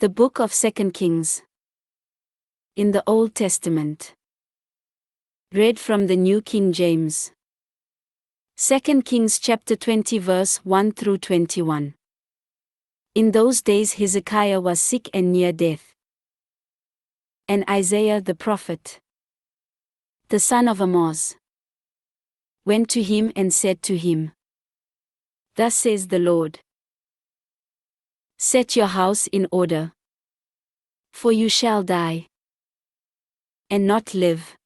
The Book of 2 Kings. In the Old Testament. Read from the New King James. 2 Kings chapter 20 verse 1 through 21. In those days Hezekiah was sick and near death. And Isaiah the prophet, the son of Amoz, went to him and said to him, Thus says the Lord, Set your house in order, for you shall die, and not live.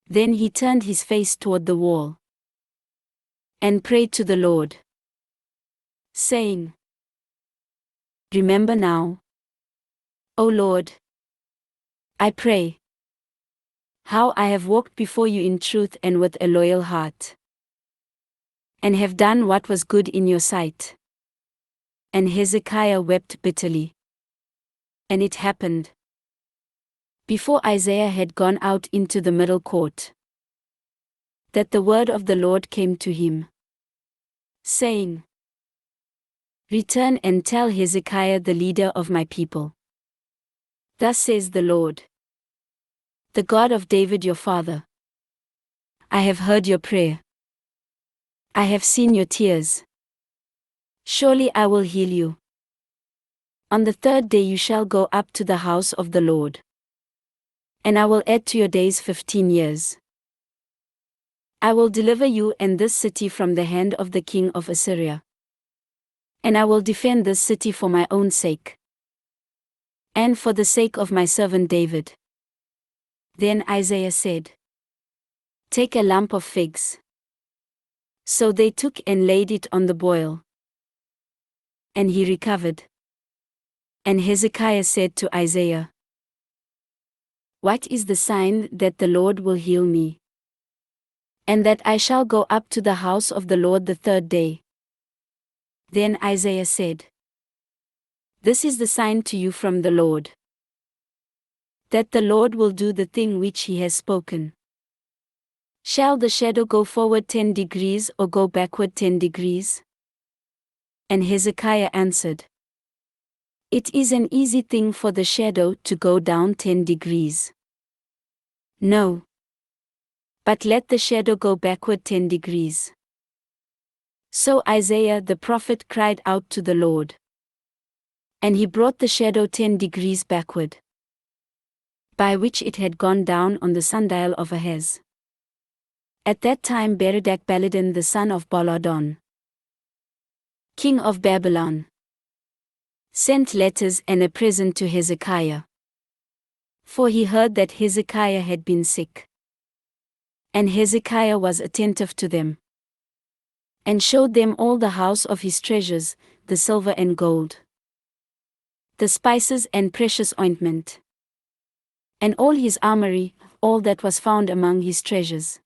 Then he turned his face toward the wall, and prayed to the Lord, saying, Remember now, O Lord, I pray, how I have walked before you in truth and with a loyal heart, and have done what was good in your sight. And Hezekiah wept bitterly. And it happened, before Isaiah had gone out into the middle court, that the word of the Lord came to him, saying, Return and tell Hezekiah the leader of my people. Thus says the Lord, the God of David your father, I have heard your prayer. I have seen your tears. Surely I will heal you. On the third day you shall go up to the house of the Lord, and I will add to your days 15 years. I will deliver you and this city from the hand of the king of Assyria. And I will defend this city for my own sake, and for the sake of my servant David. Then Isaiah said, Take a lump of figs. So they took and laid it on the boil, and he recovered. And Hezekiah said to Isaiah, What is the sign that the Lord will heal me, and that I shall go up to the house of the Lord the third day? Then Isaiah said, This is the sign to you from the Lord, that the Lord will do the thing which he has spoken. Shall the shadow go forward 10 degrees or go backward 10 degrees? And Hezekiah answered, It is an easy thing for the shadow to go down 10 degrees. No. But let the shadow go backward 10 degrees. So Isaiah the prophet cried out to the Lord, and he brought the shadow 10 degrees backward, by which it had gone down on the sundial of Ahaz. At that time Berodach-Baladan the son of Baladan, king of Babylon, sent letters and a present to Hezekiah, for he heard that Hezekiah had been sick. And Hezekiah was attentive to them, and showed them all the house of his treasures, the silver and gold, the spices and precious ointment, and all his armory, all that was found among his treasures.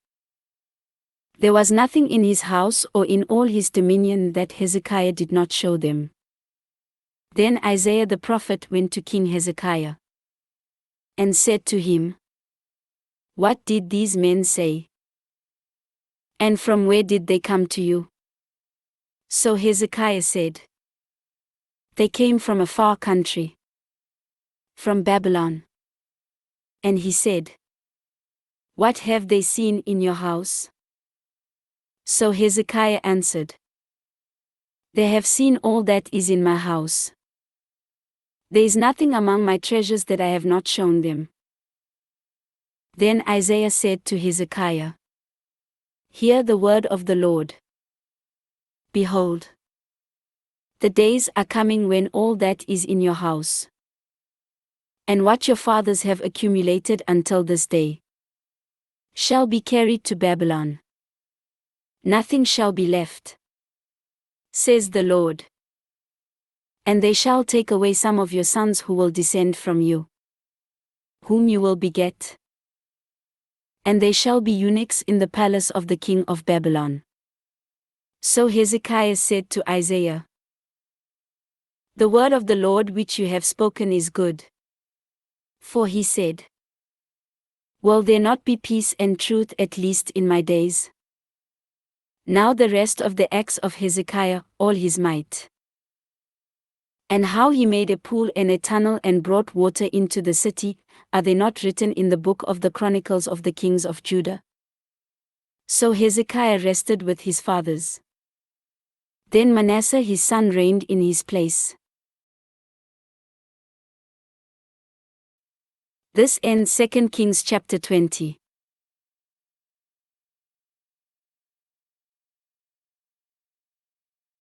There was nothing in his house or in all his dominion that Hezekiah did not show them. Then Isaiah the prophet went to King Hezekiah, and said to him, What did these men say? And from where did they come to you? So Hezekiah said, They came from a far country, from Babylon. And he said, What have they seen in your house? So Hezekiah answered, They have seen all that is in my house. There is nothing among my treasures that I have not shown them. Then Isaiah said to Hezekiah, Hear the word of the Lord. Behold, the days are coming when all that is in your house, and what your fathers have accumulated until this day, shall be carried to Babylon. Nothing shall be left, says the Lord. And they shall take away some of your sons who will descend from you, whom you will beget. And they shall be eunuchs in the palace of the king of Babylon. So Hezekiah said to Isaiah, The word of the Lord which you have spoken is good. For he said, Will there not be peace and truth at least in my days? Now the rest of the acts of Hezekiah, all his might, And how he made a pool and a tunnel and brought water into the city, are they not written in the book of the Chronicles of the Kings of Judah? So Hezekiah rested with his fathers. Then Manasseh his son reigned in his place. This ends 2 Kings chapter 20.